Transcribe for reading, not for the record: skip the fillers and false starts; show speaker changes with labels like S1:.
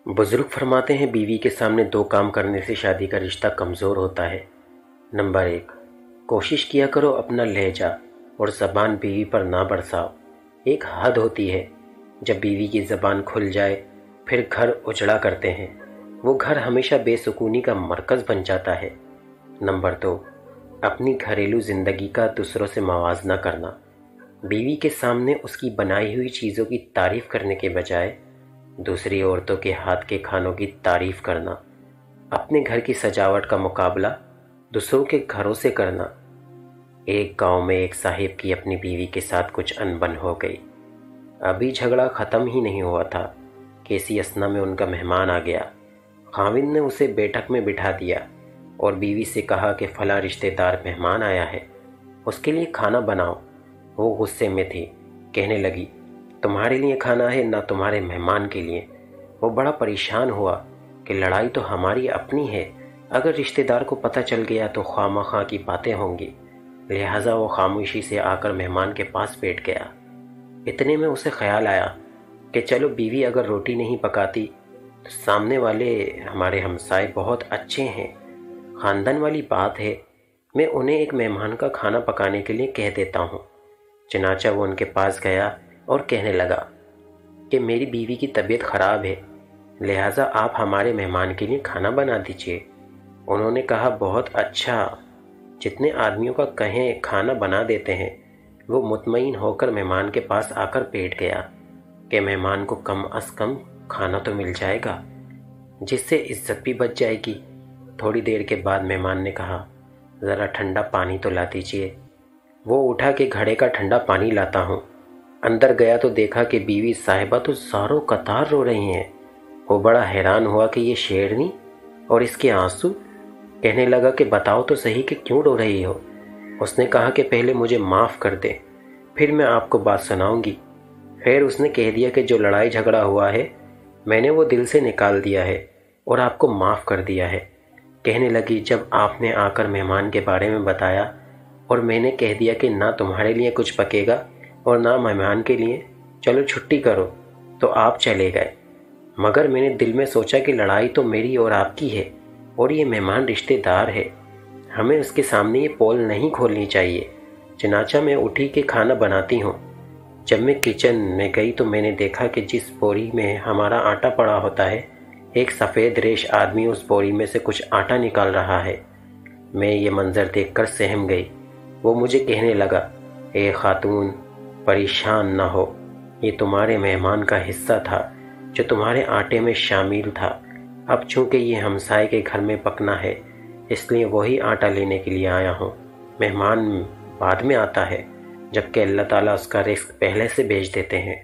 S1: बुजुर्ग फरमाते हैं बीवी के सामने दो काम करने से शादी का रिश्ता कमज़ोर होता है। नंबर 1, कोशिश किया करो अपना लहजा और ज़बान बीवी पर ना बरसाओ। एक हद होती है जब बीवी की ज़बान खुल जाए फिर घर उजड़ा करते हैं, वो घर हमेशा बेसुकूनी का मरकज़ बन जाता है। नंबर 2, अपनी घरेलू ज़िंदगी का दूसरों से मवाजना करना। बीवी के सामने उसकी बनाई हुई चीज़ों की तारीफ़ करने के बजाय दूसरी औरतों के हाथ के खानों की तारीफ़ करना। अपने घर की सजावट का मुकाबला दूसरों के घरों से करना। एक गांव में एक साहिब की अपनी बीवी के साथ कुछ अनबन हो गई। अभी झगड़ा ख़त्म ही नहीं हुआ था कि इसी असना में उनका मेहमान आ गया। खाविंद ने उसे बैठक में बिठा दिया और बीवी से कहा कि फ़लाँ रिश्तेदार मेहमान आया है, उसके लिए खाना बनाओ। वो गुस्से में थी, कहने लगी, तुम्हारे लिए खाना है ना तुम्हारे मेहमान के लिए। वो बड़ा परेशान हुआ कि लड़ाई तो हमारी अपनी है, अगर रिश्तेदार को पता चल गया तो खामखा की बातें होंगी। लिहाजा वो खामोशी से आकर मेहमान के पास बैठ गया। इतने में उसे ख्याल आया कि चलो बीवी अगर रोटी नहीं पकाती तो सामने वाले हमारे हमसाए बहुत अच्छे हैं, ख़ानदान वाली बात है, मैं उन्हें एक मेहमान का खाना पकाने के लिए कह देता हूँ। चनाचा वो उनके पास गया और कहने लगा कि मेरी बीवी की तबीयत ख़राब है, लिहाजा आप हमारे मेहमान के लिए खाना बना दीजिए। उन्होंने कहा, बहुत अच्छा, जितने आदमियों का कहें खाना बना देते हैं। वो मुतमईन होकर मेहमान के पास आकर बैठ गया कि मेहमान को कम अज़ कम खाना तो मिल जाएगा, जिससे इज्जत भी बच जाएगी। थोड़ी देर के बाद मेहमान ने कहा, ज़रा ठंडा पानी तो ला दीजिए। वो उठा कि घड़े का ठंडा पानी लाता हूँ। अंदर गया तो देखा कि बीवी साहिबा तो ज़ारों कतार रो रही हैं। वो बड़ा हैरान हुआ कि ये शेरनी और इसके आंसू। कहने लगा कि बताओ तो सही कि क्यों रो रही हो। उसने कहा कि पहले मुझे माफ़ कर दे, फिर मैं आपको बात सुनाऊंगी। खैर उसने कह दिया कि जो लड़ाई झगड़ा हुआ है मैंने वो दिल से निकाल दिया है और आपको माफ़ कर दिया है। कहने लगी, जब आपने आकर मेहमान के बारे में बताया और मैंने कह दिया कि ना तुम्हारे लिए कुछ पकेगा और ना मेहमान के लिए, चलो छुट्टी करो, तो आप चले गए। मगर मैंने दिल में सोचा कि लड़ाई तो मेरी और आपकी है और ये मेहमान रिश्तेदार है, हमें उसके सामने ये पोल नहीं खोलनी चाहिए। चनाचा मैं उठी कि खाना बनाती हूँ। जब मैं किचन में गई तो मैंने देखा कि जिस बोरी में हमारा आटा पड़ा होता है, एक सफ़ेद रेश आदमी उस बोरी में से कुछ आटा निकाल रहा है। मैं ये मंज़र देखकर सहम गई। वो मुझे कहने लगा, ए खातून, परेशान ना हो, ये तुम्हारे मेहमान का हिस्सा था जो तुम्हारे आटे में शामिल था। अब चूँकि ये हमसाए के घर में पकना है इसलिए वही आटा लेने के लिए आया हूँ। मेहमान बाद में आता है, जबकि अल्लाह ताला उसका रिस्क पहले से भेज देते हैं।